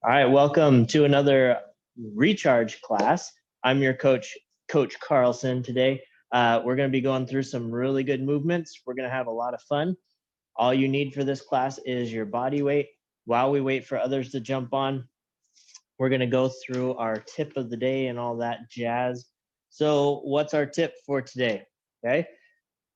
All right, welcome to another recharge class. I'm your coach, Coach Carlson. Today, we're going to be going through some really good movements. We're going to have a lot of fun. All you need for this class is your body weight. While we wait for others to jump on, we're going to go through our tip of the day and all that jazz. So, what's our tip for today? Okay,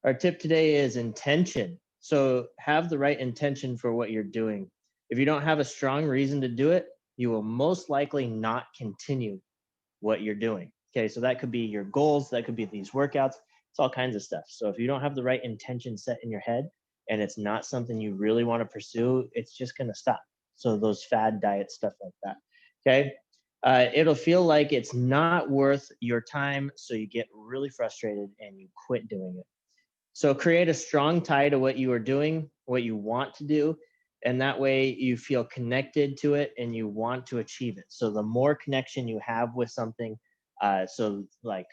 our tip today is intention. So, have the right intention for what you're doing. If you don't have a strong reason to do it, you will most likely not continue what you're doing. Okay, so that could be your goals, that could be these workouts, it's all kinds of stuff. So if you don't have the right intention set in your head and it's not something you really want to pursue, it's just going to stop. So those fad diet stuff like that. Okay, it'll feel like it's not worth your time, so you get really frustrated and you quit doing it. So create a strong tie to what you are doing, what you want to do, and that way you feel connected to it and you want to achieve it. So the more connection you have with something, so like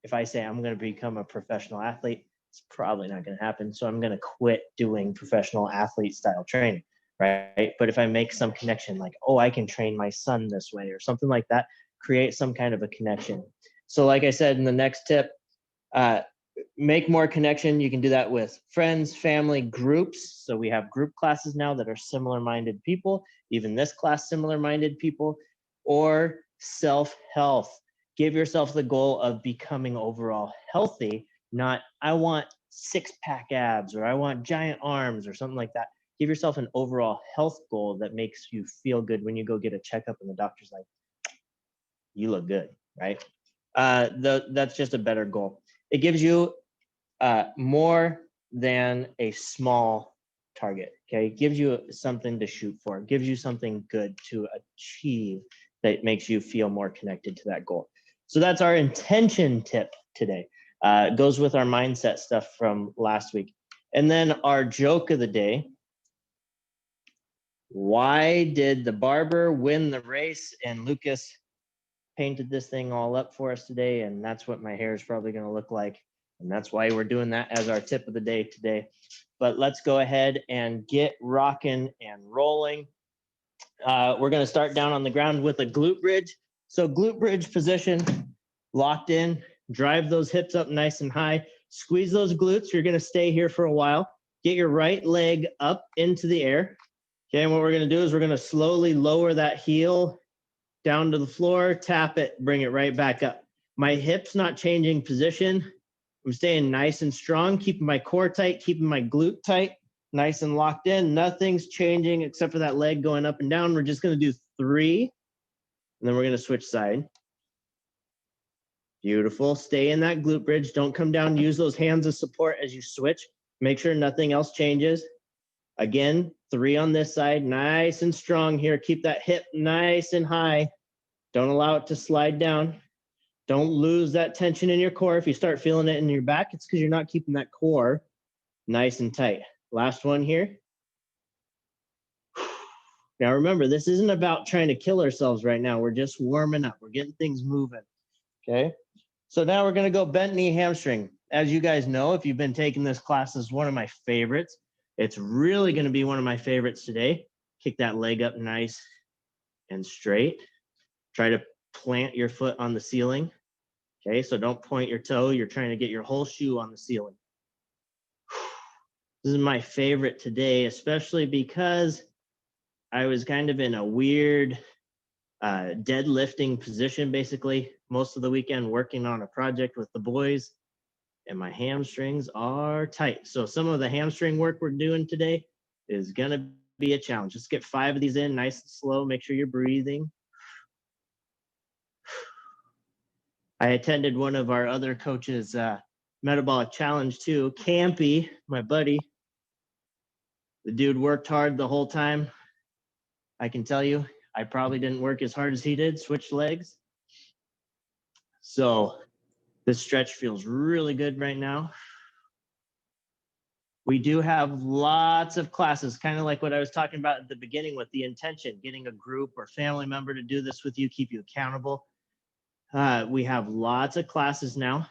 if I say I'm going to become a professional athlete, it's probably not going to happen. So I'm going to quit doing professional athlete style training, right? But if I make some connection, like, oh, I can train my son this way or something like that, create some kind of a connection. So like I said in the next tip, uh, make more connection. You can do that with friends, family, groups. So we have group classes now that are similar minded people, even this class, similar minded people, or self health. Give yourself the goal of becoming overall healthy, not I want six pack abs or I want giant arms or something like that. Give yourself an overall health goal that makes you feel good when you go get a checkup and the doctor's like, you look good, right? That's just a better goal. It gives you more than a small target. Okay, it gives you something to shoot for. It gives you something good to achieve that makes you feel more connected to that goal. So that's our intention tip today. It goes with our mindset stuff from last week. And then our joke of the day. Why did the barber win the race? And Lucas painted this thing all up for us today, and that's what my hair is probably going to look like. And that's why we're doing that as our tip of the day today. But let's go ahead and get rocking and rolling. We're going to start down on the ground with a glute bridge. So glute bridge position, locked in, drive those hips up nice and high, squeeze those glutes. You're going to stay here for a while. Get your right leg up into the air. Okay, and what we're going to do is we're going to slowly lower that heel down to the floor, tap it, bring it right back up. My hips not changing position. I'm staying nice and strong, keeping my core tight, keeping my glute tight, nice and locked in. Nothing's changing except for that leg going up and down. We're just going to do 3, and then we're going to switch side. Beautiful. Stay in that glute bridge. Don't come down. Use those hands as support as you switch. Make sure nothing else changes. Again, 3 on this side. Nice and strong here. Keep that hip nice and high. Don't allow it to slide down. Don't lose that tension in your core. If you start feeling it in your back, it's because you're not keeping that core nice and tight. Last one here. Now remember, this isn't about trying to kill ourselves right now. We're just warming up. We're getting things moving. Okay. So now we're going to go bent knee hamstring. As you guys know, if you've been taking this class, is one of my favorites. It's really going to be one of my favorites today. Kick that leg up nice and straight. Try to plant your foot on the ceiling. Okay, so don't point your toe. You're trying to get your whole shoe on the ceiling. This is my favorite today, especially because I was kind of in a weird deadlifting position, basically, most of the weekend working on a project with the boys, and my hamstrings are tight. So some of the hamstring work we're doing today is going to be a challenge. Just get 5 of these in nice and slow. Make sure you're breathing. I attended one of our other coaches' metabolic challenge too. Campy, my buddy, the dude worked hard the whole time. I can tell you, I probably didn't work as hard as he did, switch legs. So this stretch feels really good right now. We do have lots of classes, kind of like what I was talking about at the beginning with the intention, getting a group or family member to do this with you, keep you accountable. We have lots of classes now.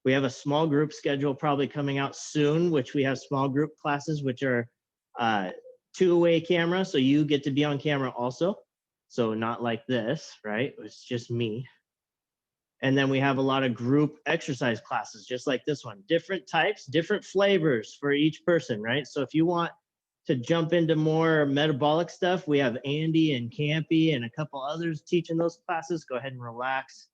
We have a small group schedule probably coming out soon, which we have small group classes, which are 2-way camera. So you get to be on camera also. So not like this, right? It's just me. And then we have a lot of group exercise classes, just like this one. Different types, different flavors for each person, right? So if you want to jump into more metabolic stuff, we have Andy and Campy and a couple others teaching those classes. Go ahead and relax.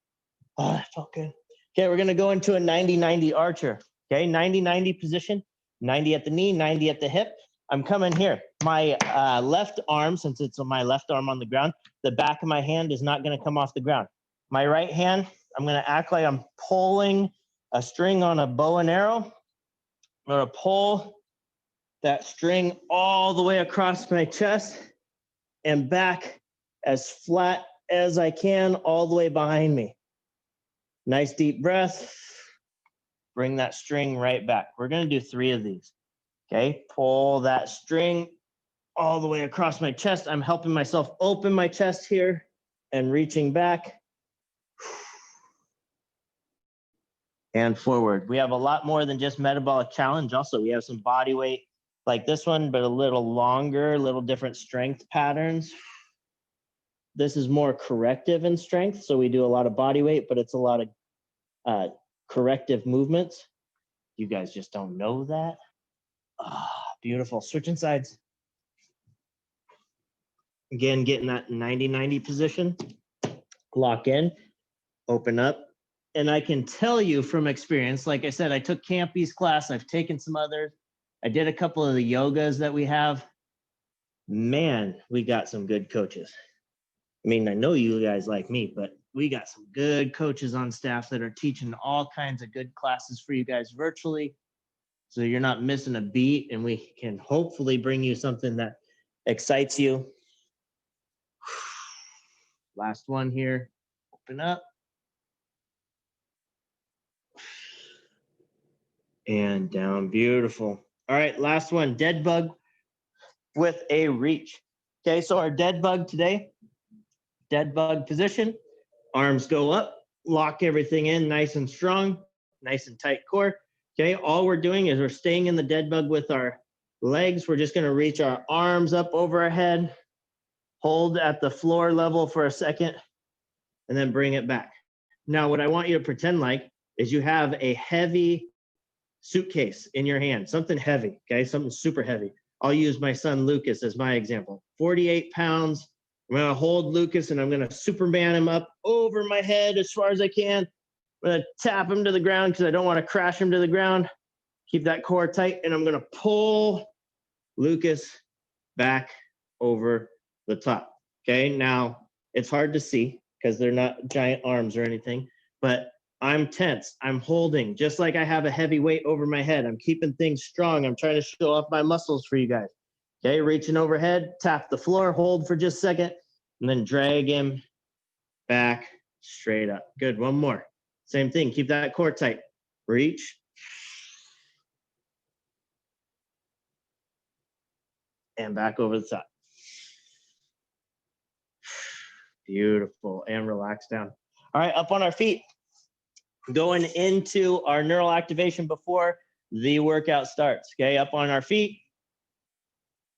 Oh, that felt good. Okay, we're gonna go into a 90-90 archer. Okay, 90-90 position, 90 at the knee, 90 at the hip. I'm coming here. My left arm, since it's my left arm on the ground, the back of my hand is not gonna come off the ground. My right hand, I'm gonna act like I'm pulling a string on a bow and arrow. I'm gonna pull that string all the way across my chest and back as flat as I can, all the way behind me. Nice deep breath. Bring that string right back. We're gonna do 3 of these. Okay, pull that string all the way across my chest. I'm helping myself open my chest here and reaching back. And forward. We have a lot more than just metabolic challenge. Also, we have some body weight like this one, but a little longer, a little different strength patterns. This is more corrective in strength. So we do a lot of body weight, but it's a lot of corrective movements. You guys just don't know that. Ah, beautiful. Switching sides. Again, getting that 90-90 position. Lock in, open up. And I can tell you from experience, like I said, I took Campy's class. I've taken some others. I did a couple of the yogas that we have. Man, we got some good coaches. I mean, I know you guys like me, but we got some good coaches on staff that are teaching all kinds of good classes for you guys virtually. So you're not missing a beat, and we can hopefully bring you something that excites you. Last one here. Open up. And down. Beautiful. All right, last one. Dead bug with a reach. Okay, so our dead bug today, dead bug position, arms go up, lock everything in nice and strong, nice and tight core. Okay, all we're doing is we're staying in the dead bug with our legs. We're just gonna reach our arms up over our head, hold at the floor level for a second, and then bring it back. Now, what I want you to pretend like is you have a heavy suitcase in your hand, something heavy, okay, something super heavy. I'll use my son Lucas as my example. 48 pounds. I'm gonna hold Lucas and I'm gonna Superman him up over my head as far as I can. I'm gonna tap him to the ground because I don't want to crash him to the ground. Keep that core tight, and I'm gonna pull Lucas back over the top. Okay, now it's hard to see because they're not giant arms or anything, but I'm tense. I'm holding just like I have a heavy weight over my head. I'm keeping things strong. I'm trying to show off my muscles for you guys. Okay, reaching overhead, tap the floor, hold for just a second, and then drag him back straight up. Good, one more. Same thing, keep that core tight. Reach. And back over the top. Beautiful, and relax down. All right, up on our feet. Going into our neural activation before the workout starts. Okay, up on our feet.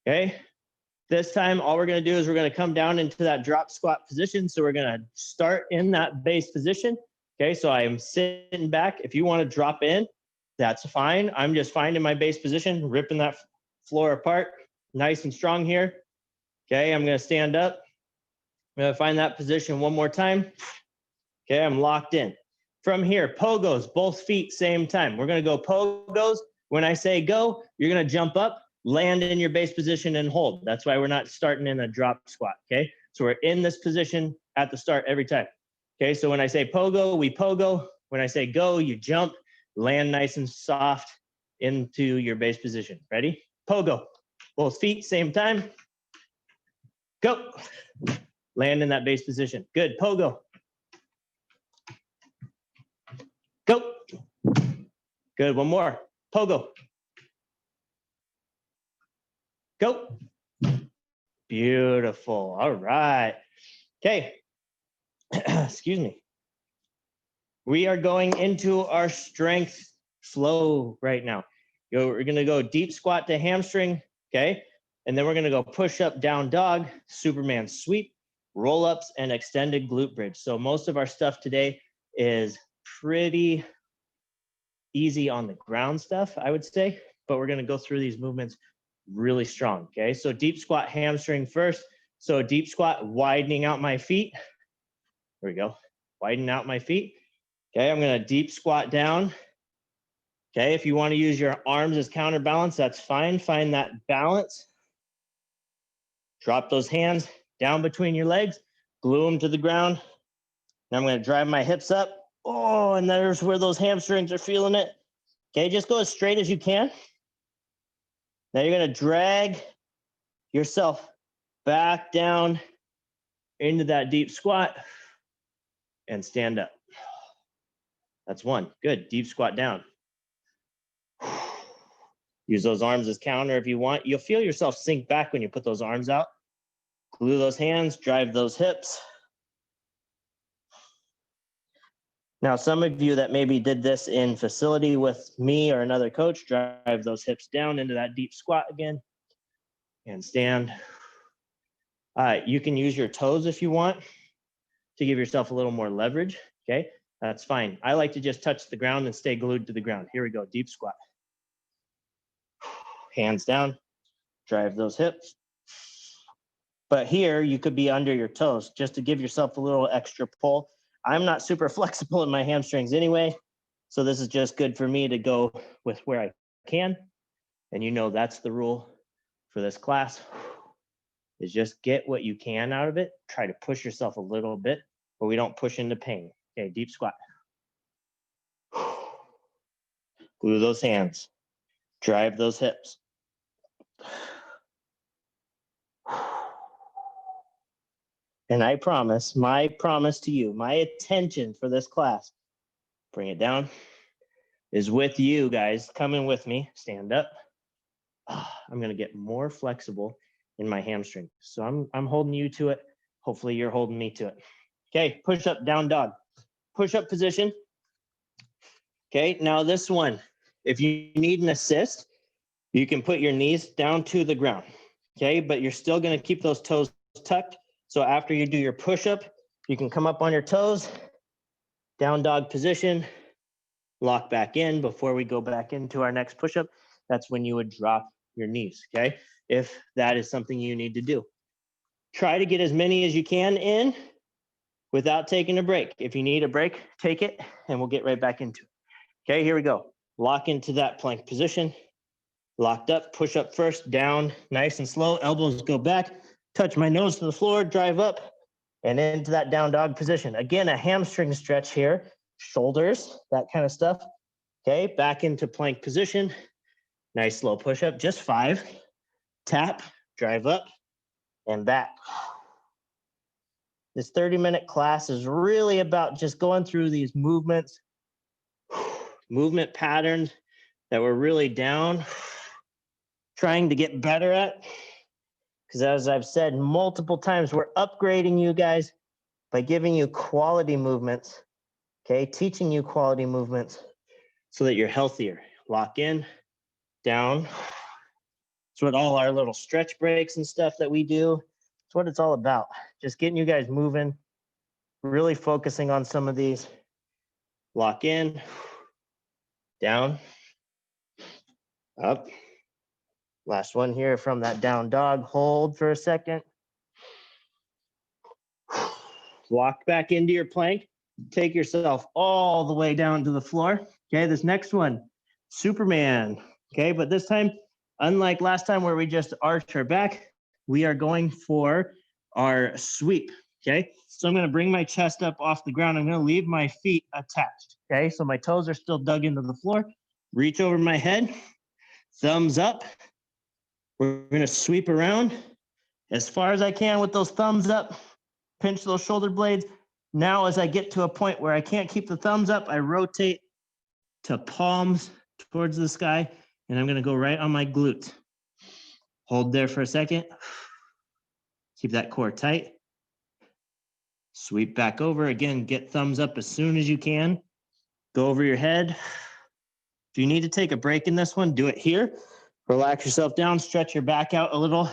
Okay, this time all we're going to do is we're going to come down into that drop squat position. So we're going to start in that base position. Okay, so I'm sitting back. If you want to drop in, that's fine. I'm just finding my base position, ripping that floor apart, nice and strong here. Okay, I'm going to stand up. I'm going to find that position one more time. Okay, I'm locked in. From here, pogos, both feet, same time. We're gonna go pogos. When I say go, you're gonna jump up, land in your base position and hold. That's why we're not starting in a drop squat, okay? So we're in this position at the start every time. Okay, so when I say pogo, we pogo. When I say go, you jump, land nice and soft into your base position. Ready? Pogo, both feet, same time. Go, land in that base position. Good, pogo. Go. Good, one more. Pogo. Go. Beautiful. All right. Okay. Excuse me. We are going into our strength flow right now. We're going to go deep squat to hamstring, okay? And then we're going to go push up, down dog, Superman sweep. roll-ups and extended glute bridge. So most of our stuff today is pretty easy on the ground stuff, I would say, but we're gonna go through these movements really strong, okay? So deep squat hamstring first. So deep squat, widening out my feet. There we go, widen out my feet. Okay, I'm gonna deep squat down. Okay, if you wanna use your arms as counterbalance, that's fine. Find that balance. Drop those hands down between your legs, glue them to the ground. Now I'm gonna drive my hips up. Oh, and there's where those hamstrings are feeling it. Okay, just go as straight as you can. Now you're gonna drag yourself back down into that deep squat and stand up. That's one. Good. Deep squat down. Use those arms as counter if you want. You'll feel yourself sink back when you put those arms out. Glue those hands, drive those hips. Now, some of you that maybe did this in facility with me or another coach, drive those hips down into that deep squat again and stand. You can use your toes if you want to give yourself a little more leverage, okay? That's fine. I like to just touch the ground and stay glued to the ground. Here we go, deep squat. Hands down, drive those hips. But here, you could be under your toes just to give yourself a little extra pull. I'm not super flexible in my hamstrings anyway, so this is just good for me to go with where I can. And you know that's the rule for this class, is just get what you can out of it. Try to push yourself a little bit, but we don't push into pain. Okay, deep squat. Glue those hands. Drive those hips. And I promise, my promise to you, my attention for this class, bring it down, is with you guys. Coming with me. Stand up. I'm going to get more flexible in my hamstring. So I'm holding you to it. Hopefully you're holding me to it. Okay, push up, down dog. Push up position. Okay, now this one, if you need an assist, you can put your knees down to the ground. Okay, but you're still going to keep those toes tucked. So after you do your push-up, you can come up on your toes, down dog position, lock back in. Before we go back into our next push-up, that's when you would drop your knees, okay? If that is something you need to do. Try to get as many as you can in without taking a break. If you need a break, take it, and we'll get right back into it. Okay, here we go. Lock into that plank position. Locked up, push up first, down, nice and slow. Elbows go back. Touch my nose to the floor, drive up, and into that down dog position. Again, a hamstring stretch here, shoulders, that kind of stuff. Okay, back into plank position. Nice slow push up, just 5. Tap, drive up, and back. This 30-minute class is really about just going through these movements, movement patterns that we're really down, trying to get better at. Because as I've said multiple times, we're upgrading you guys by giving you quality movements, okay? Teaching you quality movements so that you're healthier. Lock in, down. It's what all our little stretch breaks and stuff that we do. It's what it's all about. Just getting you guys moving, really focusing on some of these. Lock in, down, up. Last one here from that down dog. Hold for a second. Walk back into your plank. Take yourself all the way down to the floor. Okay, this next one, Superman. Okay, but this time, unlike last time where we just arched our back, we are going for our sweep. Okay, so I'm going to bring my chest up off the ground. I'm going to leave my feet attached. Okay, so my toes are still dug into the floor. Reach over my head, thumbs up. We're going to sweep around as far as I can with those thumbs up, pinch those shoulder blades. Now, as I get to a point where I can't keep the thumbs up, I rotate to palms towards the sky, and I'm going to go right on my glute. Hold there for a second. Keep that core tight. Sweep back over. Again, get thumbs up as soon as you can. Go over your head. If you need to take a break in this one, do it here. Relax yourself down, stretch your back out a little.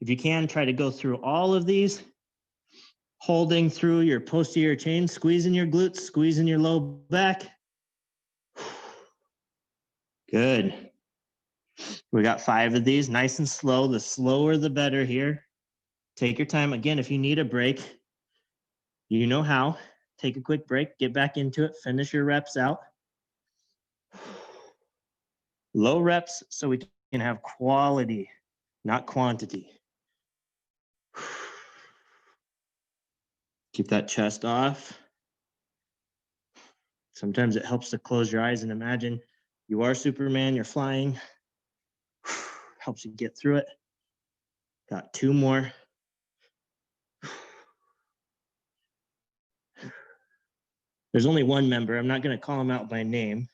If you can, try to go through all of these. Holding through your posterior chain, squeezing your glutes, squeezing your low back. Good. We got 5 of these, nice and slow. The slower, the better here. Take your time. Again, if you need a break, you know how. Take a quick break, get back into it, finish your reps out. Low reps so we can have quality, not quantity. Keep that chest off. Sometimes it helps to close your eyes and imagine you are Superman, you're flying. Helps you get through it. Got 2 more. There's only one member. I'm not going to call him out by name.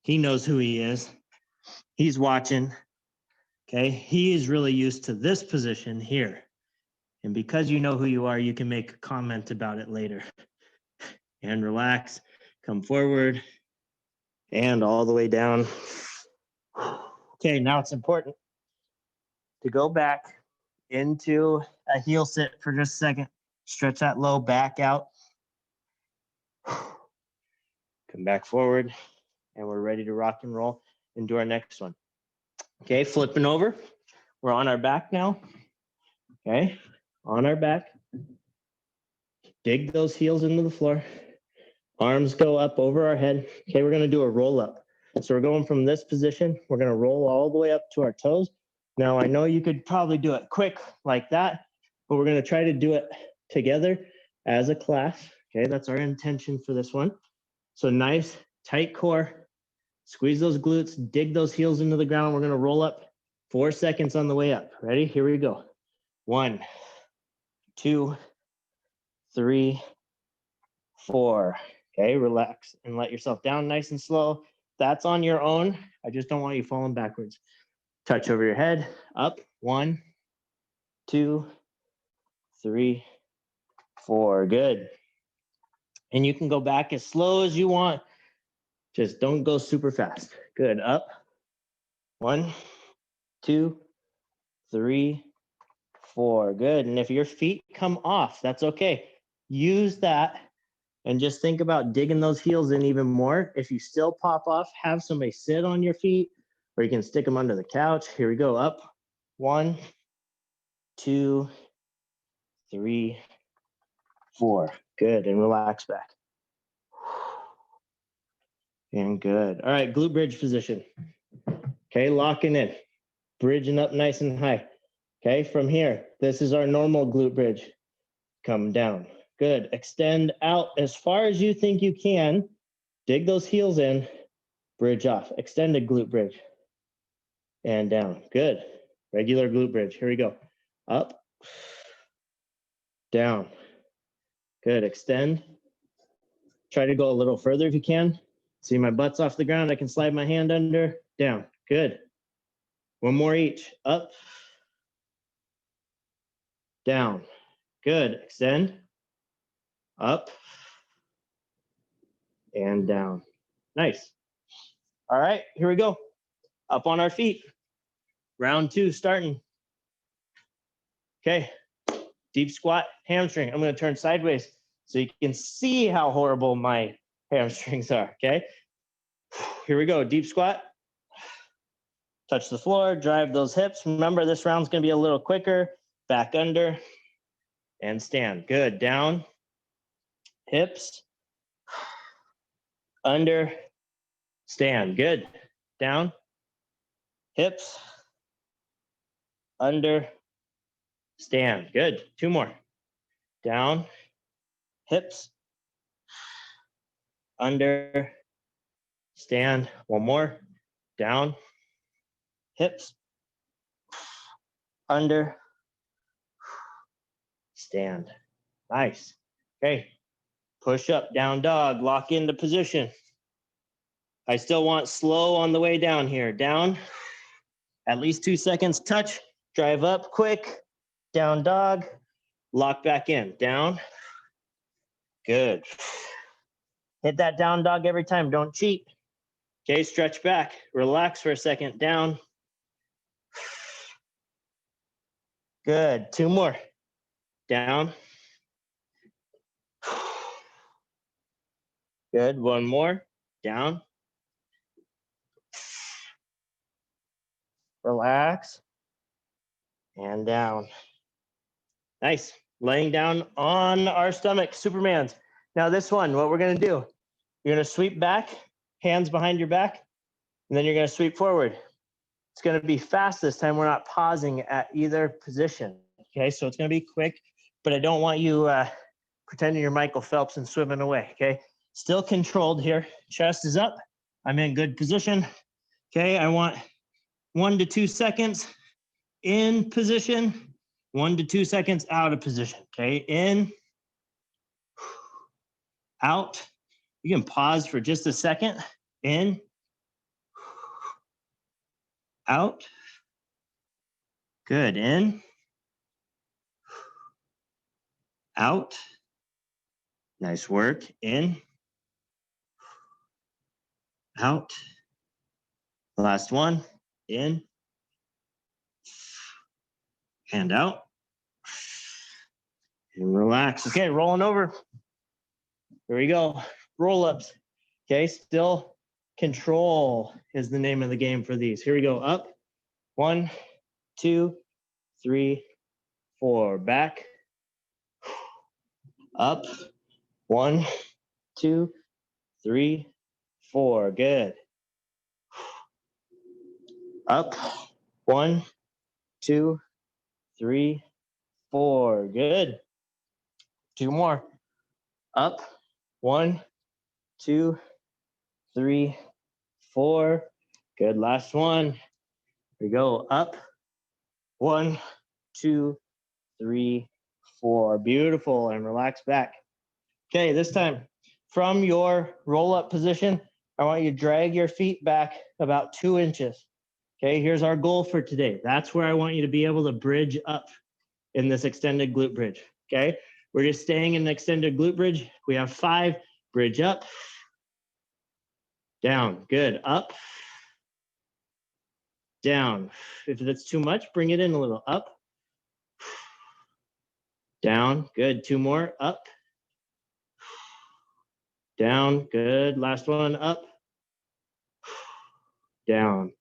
He knows who he is. He's watching. Okay. He is really used to this position here. And because you know who you are, you can make a comment about it later. And relax, come forward, and all the way down. Okay, now it's important to go back into a heel sit for just a second. Stretch that low back out. Come back forward, and we're ready to rock and roll and do our next one. Okay, flipping over. We're on our back now. Okay, on our back. Dig those heels into the floor. Arms go up over our head. Okay, we're going to do a roll up. So we're going from this position. We're going to roll all the way up to our toes. Now, I know you could probably do it quick like that, but we're going to try to do it together as a class. Okay, that's our intention for this one. So nice, tight core. Squeeze those glutes, dig those heels into the ground. We're going to roll up 4 seconds on the way up. Ready? Here we go. 1, 2, 3, 4. Okay, relax and let yourself down nice and slow. That's on your own. I just don't want you falling backwards. Touch over your head, up. 1, 2, 3, 4. Good. And you can go back as slow as you want. Just don't go super fast. Good. Up. 1, 2, 3, 4. Good. And if your feet come off, that's okay. Use that and just think about digging those heels in even more. If you still pop off, have somebody sit on your feet, or you can stick them under the couch. Here we go. Up. 1, 2, 3, 4. Good. And relax back. And good. All right, glute bridge position. Okay, locking in. Bridging up nice and high. Okay, from here, this is our normal glute bridge. Come down. Good. Extend out as far as you think you can. Dig those heels in. Bridge off. Extended glute bridge. And down. Good. Regular glute bridge. Here we go. Up. Down. Good. Extend. Try to go a little further if you can. See my butt's off the ground. I can slide my hand under. Down. Good. 1 more each. Up. Down. Good. Extend. Up. And down. Nice. All right, here we go. Up on our feet. Round 2 starting. Okay. Deep squat, hamstring. I'm going to turn sideways so you can see how horrible my hamstrings are. Okay. Here we go. Deep squat. Touch the floor, drive those hips. Remember, this round's going to be a little quicker. Back under and stand. Good. Down. Hips. Under. Stand. Good. Down. Hips. Under. Stand. Good. 2 more. Down. Hips. Under. Stand. 1 more. Down. Hips. Under. Stand. Nice. Okay. Push up, down dog, lock into position. I still want slow on the way down here. Down, at least 2 seconds, touch, drive up quick, down dog, lock back in, down. Good. Hit that down dog every time, don't cheat. Okay, stretch back, relax for a second, down. Good, 2 more. Down, Good. One more. Down. Relax. And down. Nice. Laying down on our stomach, Superman's. Now this one, what we're going to do, you're going to sweep back, hands behind your back, and then you're going to sweep forward. It's going to be fast this time. We're not pausing at either position. Okay, so it's going to be quick, but I don't want you pretending you're Michael Phelps and swimming away. Okay, still controlled here. Chest is up. I'm in good position. Okay, I want 1 to 2 seconds in position, 1 to 2 seconds out of position. Okay, in, out. You can pause for just a second. In, out. Good. In, out. Nice work. In, out. Last one. In, and out. And relax. Okay, rolling over. Here we go. Roll-ups. Okay, still control is the name of the game for these. Here we go. Up. 1, 2, 3, 4. Back. Up. 1, 2, 3, 4. Good. Up. 1, 2, 3, 4. Good. 2 more. Up. 1, 2, 3, 4. Good. Last one. Here we go. Up. 1, 2, 3, 4. Beautiful. And relax back. Okay, this time from your roll-up position, I want you to drag your feet back about 2 inches. Okay, here's our goal for today. That's where I want you to be able to bridge up in this extended glute bridge. Okay, we're just staying in the extended glute bridge. We have 5. Bridge up, down. Good. Up, down. If that's too much, bring it in a little. Up, down. Good. 2 more. Up, down. Good. Last one. Up, down.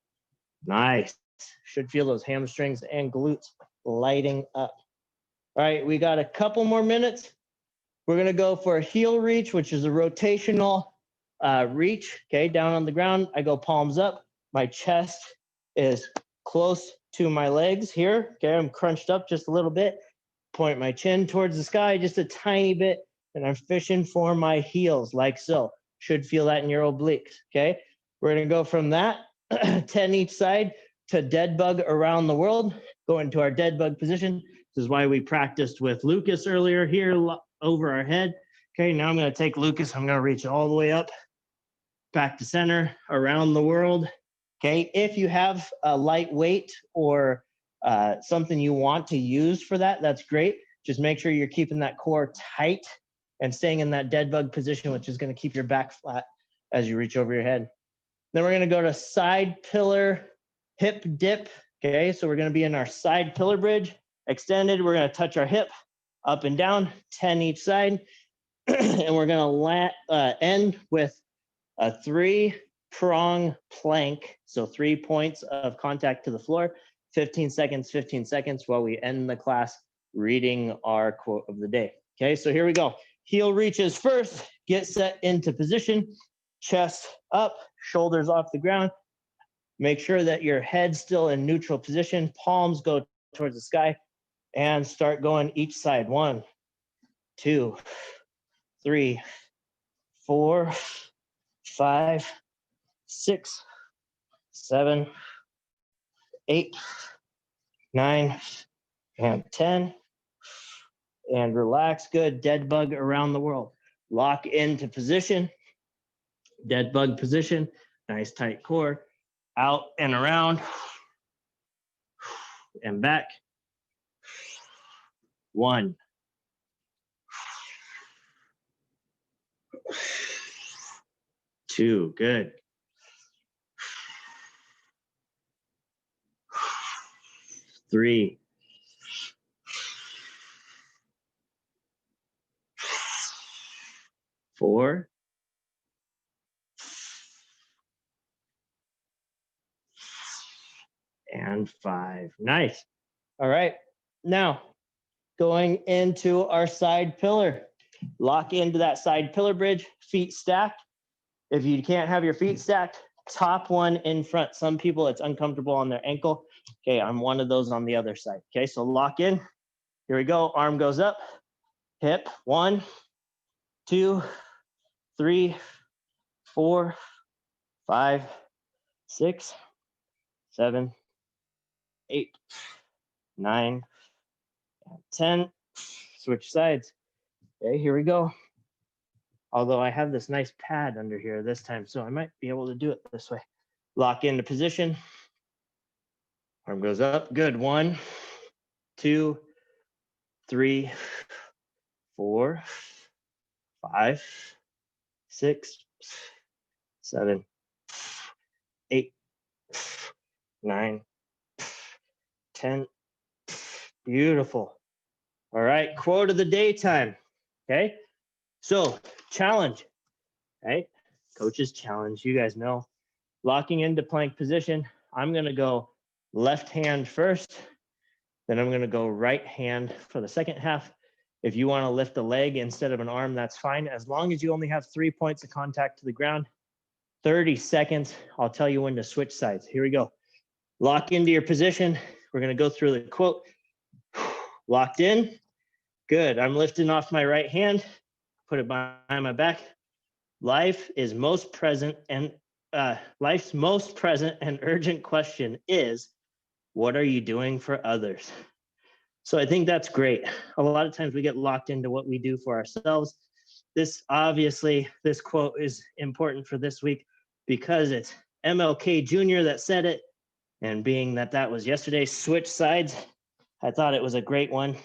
Nice. Should feel those hamstrings and glutes lighting up. All right, we got a couple more minutes. We're going to go for a heel reach, which is a rotational reach. Okay, down on the ground. I go palms up. My chest is close to my legs here. Okay, I'm crunched up just a little bit. Point my chin towards the sky just a tiny bit, and I'm fishing for my heels like so. Should feel that in your obliques. Okay, we're going to go from that 10 each side to dead bug around the world. Go into our dead bug position. This is why we practiced with Lucas earlier here over our head. Okay, now I'm going to take Lucas. I'm going to reach all the way up, back to center, around the world. Okay, if you have a light weight or something you want to use for that, that's great. Just make sure you're keeping that core tight and staying in that dead bug position, which is going to keep your back flat as you reach over your head. Then we're going to go to side pillar hip dip. Okay, so we're going to be in our side pillar bridge. Extended, we're going to touch our hip up and down, 10 each side. And we're going to end with a 3-prong plank. So 3 points of contact to the floor, 15 seconds while we end the class reading our quote of the day. Okay, so here we go. Heel reaches first, get set into position, chest up, shoulders off the ground. Make sure that your head's still in neutral position, palms go towards the sky, and start going each side. 1, 2, 3, 4, 5, 6, 7, 8, 9, and 10. And relax. Good. Dead bug around the world. Lock into position. Dead bug position. Nice tight core. Out and around. And back. 1. 2. Good. 3. 4. and 5. Nice. All right. Now, going into our side pillar. Lock into that side pillar bridge, feet stacked. If you can't have your feet stacked, top one in front. Some people, it's uncomfortable on their ankle. Okay, I'm one of those on the other side. Okay, so lock in. Here we go. Arm goes up, hip. 1, 2, 3, 4, 5, 6, 7, 8, 9, 10. Switch sides. Okay, here we go. Although I have this nice pad under here this time, so I might be able to do it this way. Lock into position. Arm goes up. Good. 1, 2, 3, 4, 5, 6, 7, 8, 9, 10. Beautiful. All right. Quote of the day time. Okay. So challenge. Right. Coach's challenge. You guys know. Locking into plank position. I'm going to go left hand first. Then I'm going to go right hand for the second half. If you want to lift a leg instead of an arm, that's fine. As long as you only have 3 points of contact to the ground. 30 seconds. I'll tell you when to switch sides. Here we go. Lock into your position. We're going to go through the quote. Locked in. Good. I'm lifting off my right hand. Put it behind my back. Life's most present and urgent question is, what are you doing for others? So I think that's great. A lot of times we get locked into what we do for ourselves. This quote is important for this week because it's MLK Jr. that said it. And being that was yesterday, switch sides, I thought it was a great one.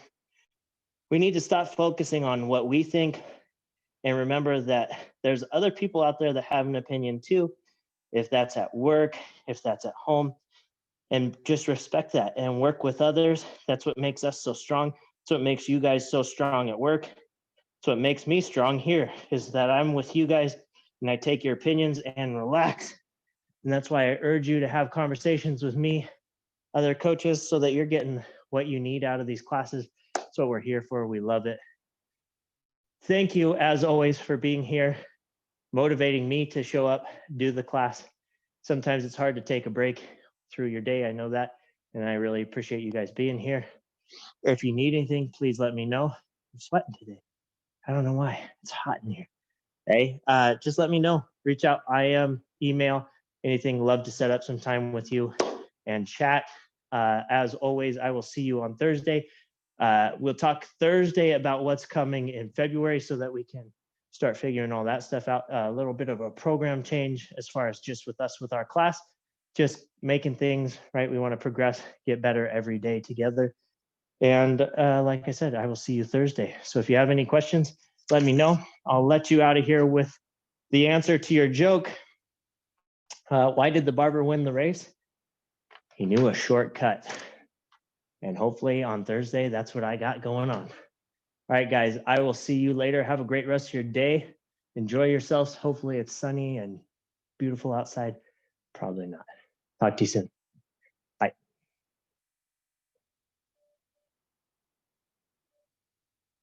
We need to stop focusing on what we think and remember that there's other people out there that have an opinion too, if that's at work, if that's at home, and just respect that and work with others. That's what makes us so strong. That's what makes you guys so strong at work. That's what makes me strong here, is that I'm with you guys and I take your opinions and relax. And that's why I urge you to have conversations with me, other coaches, so that you're getting what you need out of these classes. That's what we're here for. We love it. Thank you, as always, for being here, motivating me to show up, do the class. Sometimes it's hard to take a break through your day. I know that. And I really appreciate you guys being here. If you need anything, please let me know. I'm sweating today. I don't know why. It's hot in here. Hey, just let me know. Reach out. Email, anything. Love to set up some time with you and chat. As always, I will see you on Thursday. We'll talk Thursday about what's coming in February so that we can start figuring all that stuff out. A little bit of a program change as far as just with us with our class, just making things right. We want to progress, get better every day together. And like I said, I will see you Thursday. So if you have any questions, let me know. I'll let you out of here with the answer to your joke. Why did the barber win the race? He knew a shortcut. And hopefully on Thursday, that's what I got going on. All right, guys, I will see you later. Have a great rest of your day. Enjoy yourselves. Hopefully it's sunny and beautiful outside. Probably not. Talk to you soon.